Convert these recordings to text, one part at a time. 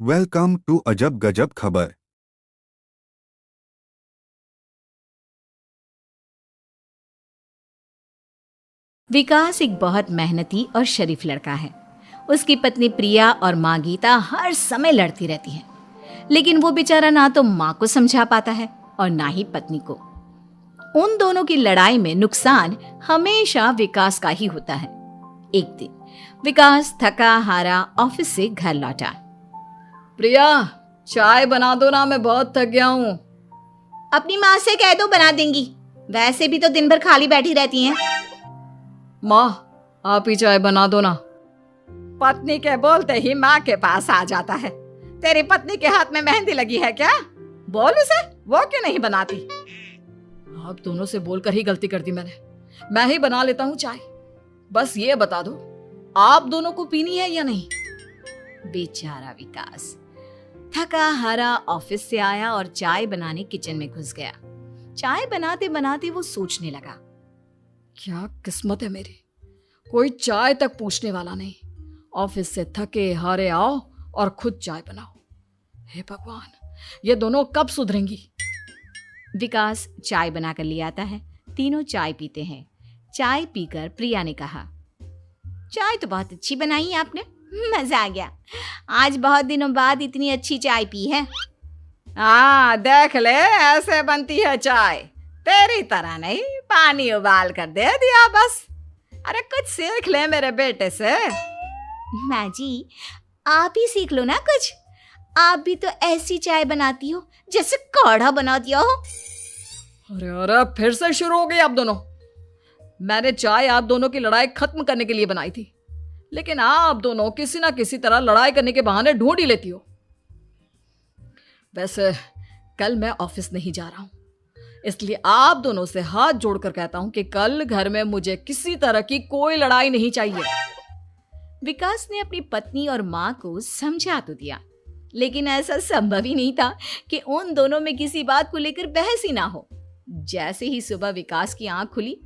Welcome to अजब गजब खबर। विकास एक बहुत मेहनती और शरीफ लड़का है। उसकी पत्नी प्रिया और माँ गीता हर समय लड़ती रहती हैं, लेकिन वो बेचारा ना तो माँ को समझा पाता है और ना ही पत्नी को। उन दोनों की लड़ाई में नुकसान हमेशा विकास का ही होता है। एक दिन विकास थका हारा ऑफिस से घर लौटा। प्रिया, चाय बना दो ना, मैं बहुत थक गया हूँ। अपनी माँ से कह दो, बना देंगी। वैसे भी तो दिन भर खाली बैठी रहती हैं। माँ, आप ही चाय बना दो ना। पत्नी के बोलते ही माँ के पास आ जाता है। तेरी पत्नी के हाथ में मेहंदी लगी है क्या? बोल उसे, वो क्यों नहीं बनाती? आप दोनों से बोलकर ही गलती कर दी मैंने। मैं ही बना लेता हूँ चाय। बस ये बता दो, आप दोनों को पीनी है या नहीं? बेचारा विकास थका हारा ऑफिस से आया और चाय बनाने किचन में घुस गया। चाय बनाते बनाते वो सोचने लगा, क्या किस्मत है मेरी, कोई चाय तक पूछने वाला नहीं। ऑफिस से थके हारे आओ और खुद चाय बनाओ। हे भगवान, ये दोनों कब सुधरेंगी? विकास चाय बनाकर ले आता है। तीनों चाय पीते हैं। चाय पीकर प्रिया ने कहा, चाय तो बहुत अच्छी बनाई है आपने, मजा आ गया। आज बहुत दिनों बाद इतनी अच्छी चाय पी है। हाँ, देख ले, ऐसे बनती है चाय। तेरी तरह नहीं, पानी उबाल कर दे दिया बस। अरे कुछ सीख ले मेरे बेटे से। माँ जी, आप ही सीख लो ना कुछ। आप भी तो ऐसी चाय बनाती हो जैसे काढ़ा बना दिया हो। अरे अरे, फिर से शुरू हो गई आप दोनों। मैंने चाय आप दोनों की लड़ाई खत्म करने के लिए बनाई थी, लेकिन आप दोनों किसी ना किसी तरह लड़ाई करने के बहाने ढूंढ ही लेती हो। वैसे कल मैं ऑफिस नहीं जा रहा हूं, इसलिए आप दोनों से हाथ जोड़कर कहता हूं कि कल घर में मुझे किसी तरह की कोई लड़ाई नहीं चाहिए। विकास ने अपनी पत्नी और माँ को समझा तो दिया, लेकिन ऐसा संभव ही नहीं था कि उन दोनों में किसी बात को लेकर बहस ही ना हो। जैसे ही सुबह विकास की आंख खुली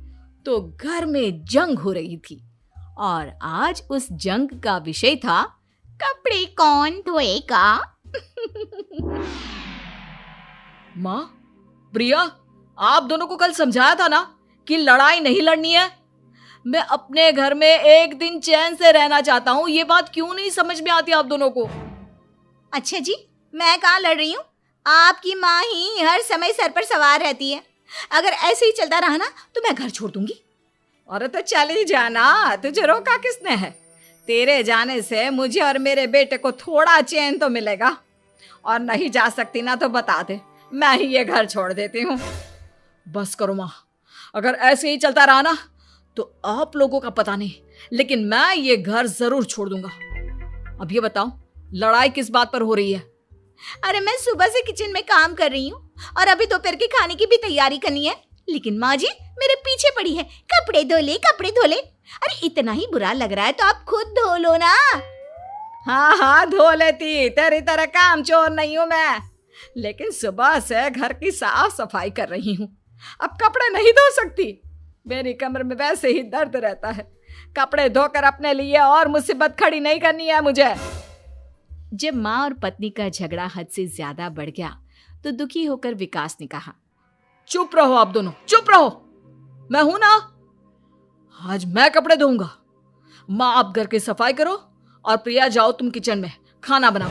तो घर में जंग हो रही थी, और आज उस जंग का विषय था कपड़े कौन धोएगा। माँ, प्रिया, आप दोनों को कल समझाया था ना कि लड़ाई नहीं लड़नी है। मैं अपने घर में एक दिन चैन से रहना चाहता हूँ। ये बात क्यों नहीं समझ में आती आप दोनों को? अच्छा जी, मैं कहाँ लड़ रही हूँ? आपकी माँ ही हर समय सर पर सवार रहती है। अगर ऐसे ही चलता रहा ना तो मैं घर छोड़ दूंगी। अरे तो चली जाना, तुझे रोका किसने है? तेरे जाने से मुझे और मेरे बेटे को थोड़ा चैन तो मिलेगा। और नहीं जा सकती ना तो बता दे, मैं ही ये घर छोड़ देती हूँ। बस करो माँ, अगर ऐसे ही चलता रहा ना तो आप लोगों का पता नहीं, लेकिन मैं ये घर जरूर छोड़ दूंगा। अब ये बताओ, लड़ाई किस बात पर हो रही है? अरे मैं सुबह से किचन में काम कर रही हूँ और अभी दोपहर के खाने की भी तैयारी करनी है, लेकिन माँ जी मेरे पीछे पड़ी है, कपड़े धो ले कपड़े धो ले। अरे इतना ही बुरा लग रहा है तो आप खुद धो लो ना। हाँ हाँ, धो लेती, तेरी तरह काम चोर नहीं हूं मैं। लेकिन सुबह से घर की साफ सफाई कर रही हूँ, अब कपड़े नहीं धो सकती। मेरी कमर में वैसे ही दर्द रहता है। कपड़े धोकर अपने लिए और मुसीबत खड़ी नहीं करनी है मुझे। जब माँ और पत्नी का झगड़ा हद से ज्यादा बढ़ गया तो दुखी होकर विकास ने कहा, चुप रहो आप दोनों, चुप रहो। मैं हूं ना, आज मैं कपड़े धोऊंगा। माँ, आप घर की सफाई करो और प्रिया, जाओ तुम किचन में खाना बनाओ।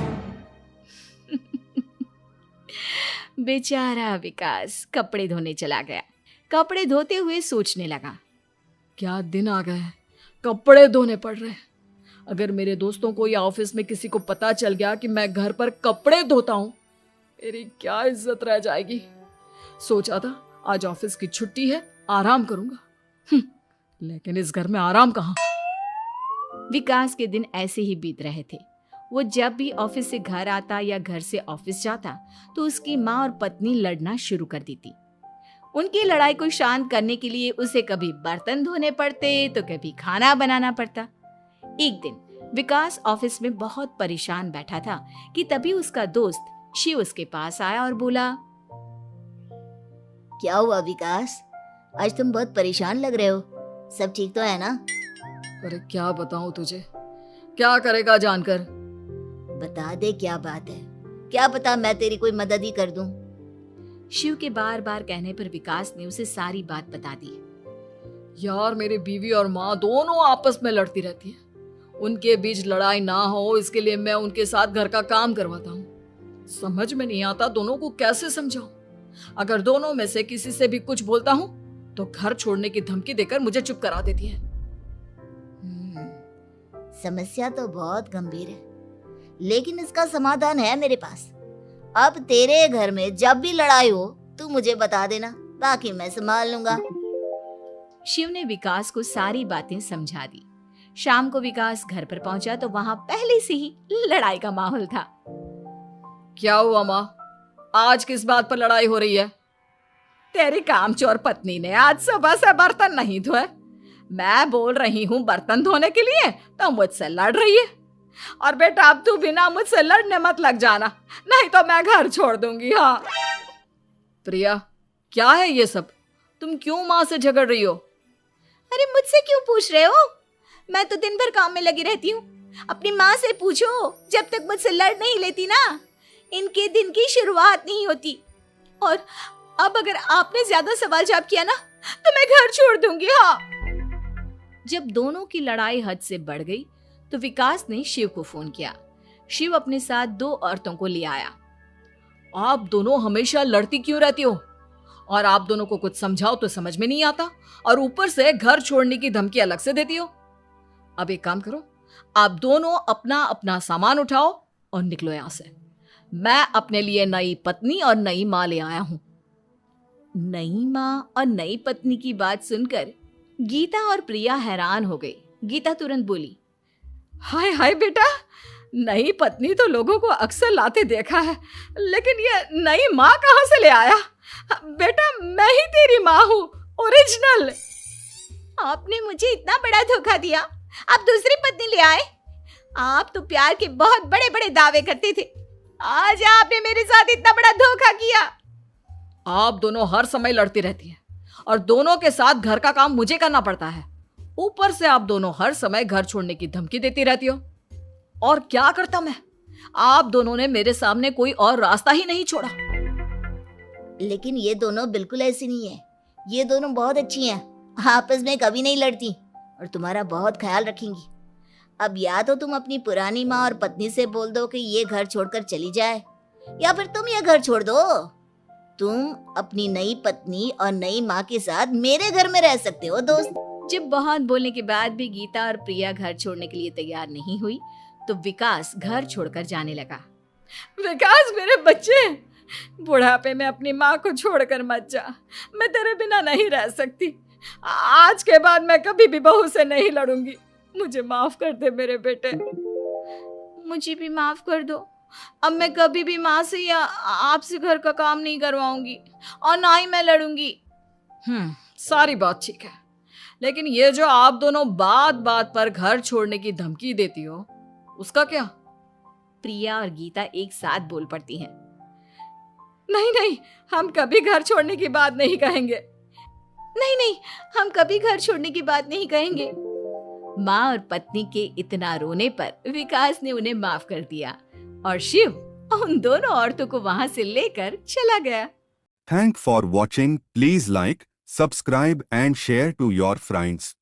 बेचारा विकास कपड़े धोने चला गया। कपड़े धोते हुए सोचने लगा, क्या दिन आ गए हैं, कपड़े धोने पड़ रहे हैं। अगर मेरे दोस्तों को या ऑफिस में किसी को पता चल गया कि मैं घर पर कपड़े धोता हूं, मेरी क्या इज्जत रह जाएगी। सोचा था आज ऑफिस की छुट्टी है, आराम करूंगा। लेकिन इस घर में आराम कहाँ। विकास के दिन ऐसे ही बीत रहे थे। वो जब भी ऑफिस से घर आता या घर से ऑफिस जाता तो उसकी माँ और पत्नी लड़ना शुरू कर देती। उनकी लड़ाई को शांत करने के लिए उसे कभी बर्तन धोने पड़ते तो कभी खाना बनाना पड़ता। एक दिन विकास ऑफिस में बहुत परेशान बैठा था कि तभी उसका दोस्त शिव उसके पास आया और बोला, क्या हुआ विकास, आज तुम बहुत परेशान लग रहे हो, सब ठीक तो है ना? अरे क्या बताऊं तुझे, क्या करेगा जानकर। बता दे क्या बात है, क्या पता मैं तेरी कोई मदद ही कर दूं। शिव के बार बार कहने पर विकास ने उसे सारी बात बता दी। यार मेरी बीवी और माँ दोनों आपस में लड़ती रहती है। उनके बीच लड़ाई ना हो इसके लिए मैं उनके साथ घर का काम करवाता हूँ। समझ में नहीं आता दोनों को कैसे समझाऊं। अगर दोनों में से किसी से भी कुछ बोलता हूँ तो घर छोड़ने की धमकी देकर मुझे चुप करा देती है। समस्या तो बहुत गंभीर है, लेकिन इसका समाधान है मेरे पास। अब तेरे घर में जब भी लड़ाई हो तू मुझे बता देना, बाकी मैं संभाल लूंगा। शिव ने विकास को सारी बातें समझा दी। शाम को विकास घर पर पहुंचा तो वहां पहले से ही लड़ाई का माहौल था। क्या हुआ माँ, आज किस बात पर लड़ाई हो रही है? तेरी कामचोर पत्नी ने आज सुबह से बर्तन नहीं धोए। मैं बोल रही हूँ बर्तन धोने के लिए तो मुझसे लड़ रही है। और बेटा अब तू बिना मुझसे लड़ने मत लग जाना, नहीं तो मैं घर छोड़ दूंगी। हाँ प्रिया, क्या है ये सब? तुम क्यों माँ से झगड़ रही हो? अरे मुझसे क्यों पूछ रहे हो? मैं तो दिन भर काम में लगी रहती हूँ। अपनी माँ से पूछो, जब तक मुझसे लड़ नहीं लेती ना इनके दिन की शुरुआत नहीं होती। और अब अगर आपने ज्यादा सवाल जवाब किया ना तो मैं घर छोड़ दूंगी। हाँ। जब दोनों की लड़ाई हद से बढ़ गई तो विकास ने शिव को फोन किया। शिव अपने साथ 2 औरतों को ले आया। आप दोनों हमेशा लड़ती क्यों रहती हो? और आप दोनों को कुछ समझाओ तो समझ में नहीं आता, और ऊपर से घर छोड़ने की धमकी अलग से देती हो। अब एक काम करो, आप दोनों अपना अपना सामान उठाओ और निकलो यहां से। मैं अपने लिए नई पत्नी और नई माँ ले आया हूं। नई माँ और नई पत्नी की बात सुनकर गीता और प्रिया हैरान हो गई। गीता तुरंत बोली, हाय हाय बेटा, नई पत्नी तो लोगों को अक्सर लाते देखा है, लेकिन ये नई माँ कहाँ से ले आया? बेटा मैं ही तेरी माँ हूँ, ओरिजिनल। आपने मुझे इतना बड़ा धोखा दिया, आप दूसरी पत्नी ले आए। आप तो प्यार के बहुत बड़े बड़े दावे करते थे, आज आपने मेरे साथ इतना बड़ा धोखा किया। आप दोनों हर समय लड़ती रहती हैं और दोनों के साथ घर का काम मुझे करना पड़ता है। ऊपर से आप दोनों हर समय घर छोड़ने की धमकी देती रहती हो। और क्या करता मैं? आप दोनों ने मेरे सामने कोई और रास्ता ही नहीं छोड़ा। लेकिन ये दोनों बिल्कुल ऐसी नहीं है। ये दोनों बहुत अच्छी हैं, आपस में कभी नहीं लड़ती और तुम्हारा बहुत ख्याल रखेंगी। अब या तो तुम अपनी पुरानी माँ और पत्नी से बोल दो कि ये घर छोड़कर चली जाए, या फिर तुम ये घर छोड़ दो। तुम अपनी नई पत्नी और नई माँ के साथ मेरे घर में रह सकते हो दोस्त। जब बहुत बोलने के बाद भी गीता और प्रिया घर छोड़ने के लिए तैयार नहीं हुई तो विकास घर छोड़कर जाने लगा। विकास मेरे बच्चे, बुढ़ापे में अपनी माँ को छोड़कर मत जा। मैं तेरे बिना नहीं रह सकती। आज के बाद मैं कभी भी बहू से नहीं लड़ूंगी। मुझे माफ कर दे मेरे बेटे। मुझे भी माफ कर दो। अब मैं कभी भी माँ से या आपसे घर का काम नहीं करवाऊंगी और ना ही मैं लड़ूंगी। सारी बात ठीक है, लेकिन ये जो आप दोनों बात बात पर घर छोड़ने की धमकी देती हो, उसका क्या? प्रिया और गीता एक साथ बोल पड़ती हैं। नहीं नहीं, हम कभी घर छोड़ने की बात नहीं कहेंगे। नहीं नहीं, हम कभी घर छोड़ने की बात नहीं कहेंगे। माँ और पत्नी के इतना रोने पर विकास ने उन्हें माफ कर दिया और शिव उन दोनों औरतों को वहां से लेकर चला गया। Thank for watching. Please like, subscribe and share to your friends.